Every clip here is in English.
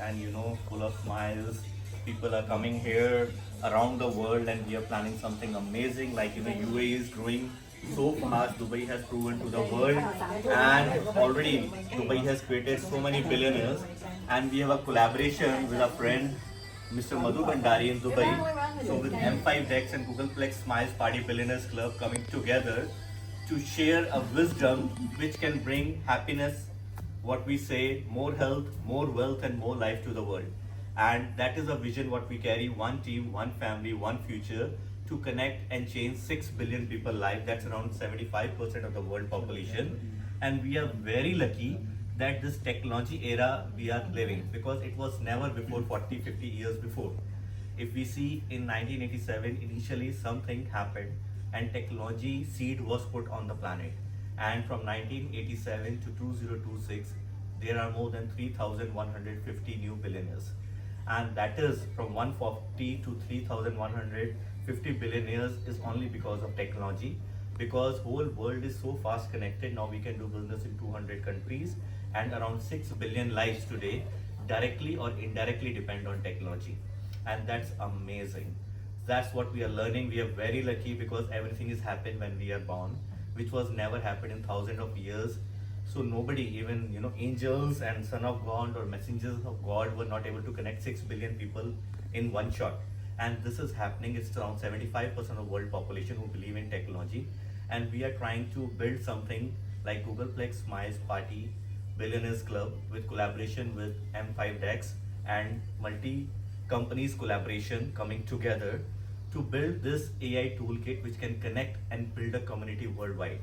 and full of smiles. People are coming here around the world, and we are planning something amazing. Like UAE is growing so fast. Dubai has proven to the world, and already Dubai has created so many billionaires. And we have a collaboration with a friend, Mr. Madhu Bhandari in Dubai. So with M5 Dex and Googleplex Smiles Party Billionaires Club coming together to share a wisdom which can bring happiness, what we say, more health, more wealth, and more life to the world. And that is a vision what we carry: one team, one family, one future, to connect and change 6 billion people life. That's around 75% of the world population. And we are very lucky that this technology era we are living, because it was never before 40, 50 years before. If we see in 1987, initially something happened and technology seed was put on the planet. And from 1987 to 2026, there are more than 3,150 new billionaires. And that is from 140 to 3,150 billionaires is only because of technology. Because whole world is so fast connected, now we can do business in 200 countries, and around 6 billion lives today directly or indirectly depend on technology. And that's amazing. That's what we are learning. We are very lucky because everything is happened when we are born, which was never happened in thousands of years. So nobody, even angels and son of God or messengers of God, were not able to connect 6 billion people in one shot. And this is happening. It's around 75% of world population who believe in technology. And we are trying to build something like Googleplex Smiles Party Billionaires Club with collaboration with M5 Dex and multi companies collaboration coming together to build this AI toolkit which can connect and build a community worldwide.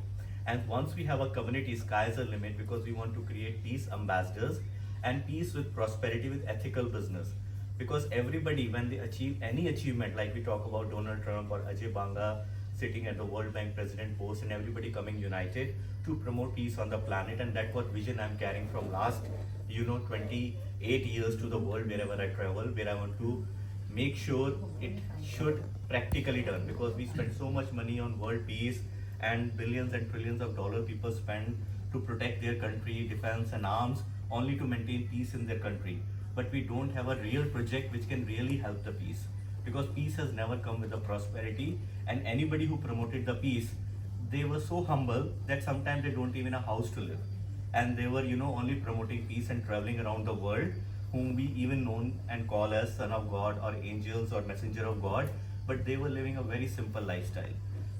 And once we have a community, sky is the limit, because we want to create peace ambassadors and peace with prosperity with ethical business. Because everybody, when they achieve any achievement, like we talk about Donald Trump or Ajay Banga sitting at the World Bank president post, and everybody coming united to promote peace on the planet. And that's what vision I'm carrying from last 28 years to the world wherever I travel, where I want to make sure it should practically done, because we spend so much money on world peace, and billions and trillions of dollars people spend to protect their country, defense and arms, only to maintain peace in their country. But we don't have a real project which can really help the peace, because peace has never come with the prosperity. And anybody who promoted the peace, they were so humble that sometimes they don't even have a house to live, and they were only promoting peace and traveling around the world, whom we even known and call as son of God or angels or messenger of God, but they were living a very simple lifestyle.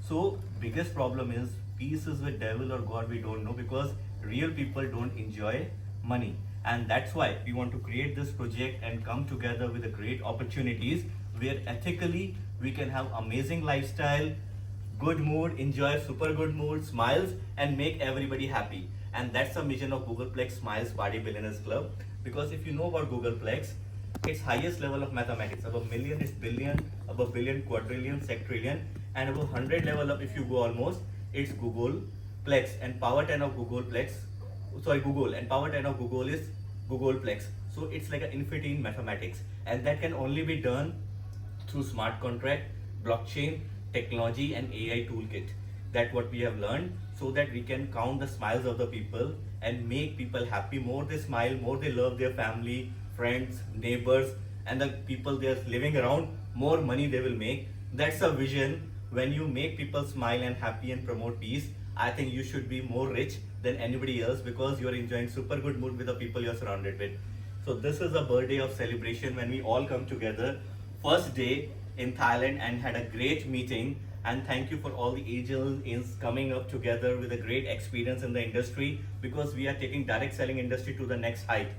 So biggest problem is peace is with devil or God, we don't know, because real people don't enjoy money. And that's why we want to create this project and come together with the great opportunities where ethically we can have amazing lifestyle, good mood, enjoy super good mood, smiles, and make everybody happy. And that's the mission of Googleplex Smiles Party Billionaires Club. Because if you know about Googleplex, its highest level of mathematics, above million is billion, above billion, quadrillion, sextrillion, and above 100 level up, if you go almost, it's Googleplex. And power 10 of Googleplex, sorry, Google, and power 10 of Google is Googleplex. So it's like an infinity in mathematics, and that can only be done through smart contract, blockchain, technology, and AI toolkit. That's what we have learned, so that we can count the smiles of the people and make people happy. More they smile, more they love their family, friends, neighbors, and the people they are living around, more money they will make. That's a vision. When you make people smile and happy and promote peace, I think you should be more rich than anybody else, because you are enjoying super good mood with the people you are surrounded with. So this is a birthday of celebration when we all come together. First day in Thailand, and had a great meeting. And thank you for all the angels in coming up together with a great experience in the industry, because we are taking direct selling industry to the next height.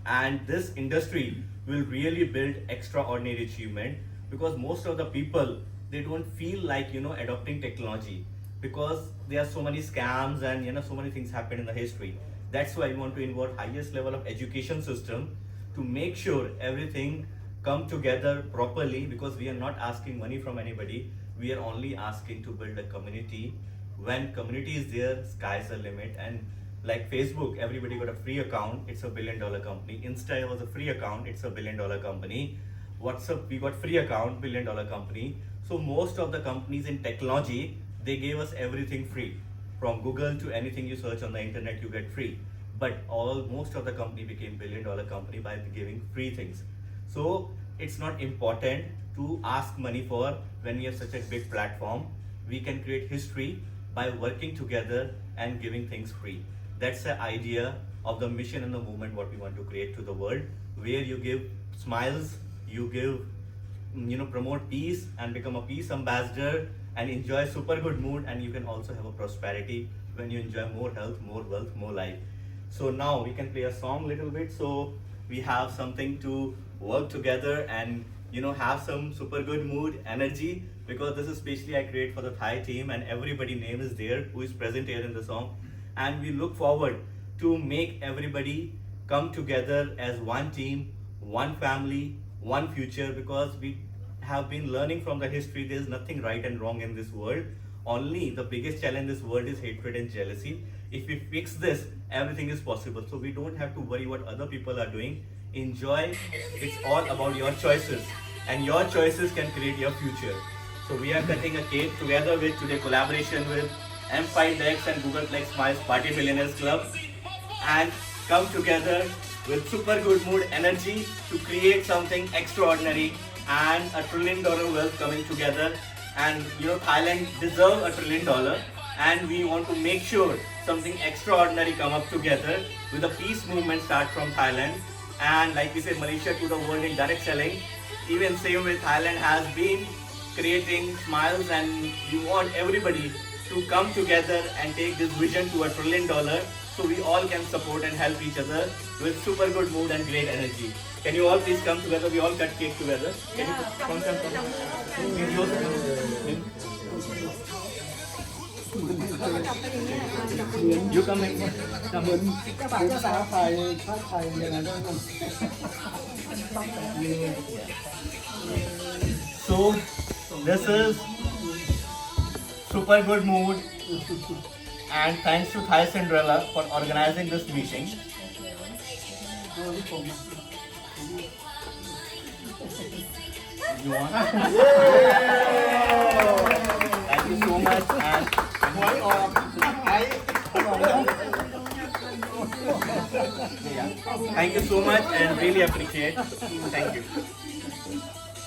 And this industry will really build extraordinary achievement, because most of the people, they don't feel like adopting technology, because there are so many scams and so many things happen in the history. That's why we want to involve highest level of education system to make sure everything come together properly, because we are not asking money from anybody. We are only asking to build a community. When community is there, sky's the limit. And like Facebook, everybody got a free account, it's $1 billion company. Insta was a free account, it's $1 billion company. WhatsApp, we got free account, $1 billion company. So most of the companies in technology, they gave us everything free. From Google to anything you search on the internet, you get free. but most of the company became billion-dollar company by giving free things. So it's not important to ask money for when we have such a big platform. We can create history by working together and giving things free. That's the idea of the mission and the movement what we want to create to the world, where you give smiles, you give, promote peace and become a peace ambassador and enjoy super good mood, and you can also have a prosperity when you enjoy more health, more wealth, more life. So now we can play a song little bit, so we have something to work together and have some super good mood, energy, because this is especially I create for the Thai team and everybody name is there who is present here in the song, and we look forward to make everybody come together as one team, one family, one future, because we have been learning from the history there is nothing right and wrong in this world. Only the biggest challenge in this world is hatred and jealousy. If we fix this, everything is possible. So we don't have to worry what other people are doing. Enjoy. It's all about your choices, and your choices can create your future. So we are cutting a cake together with today collaboration with M5Dex and GOOGOLPLEX Smiles Party Billionaires Club, and come together with super good mood energy to create something extraordinary and $1 trillion wealth coming together. And Thailand deserves $1 trillion, and we want to make sure something extraordinary come up together with a peace movement start from Thailand. And like we said, Malaysia to the world in direct selling. Even same way Thailand has been creating smiles, and we want everybody to come together and take this vision to $1 trillion, so we all can support and help each other with super good mood and great energy. Can you all please come together? We all cut cake together. Can you come? You come in. เหมือนภาษาไทยยังไงบ้าง So this is super good mood, and thanks to Thai Cinderella for organizing this meeting. You want? Thank you so much, and thank you so much, and really appreciate. Thank you.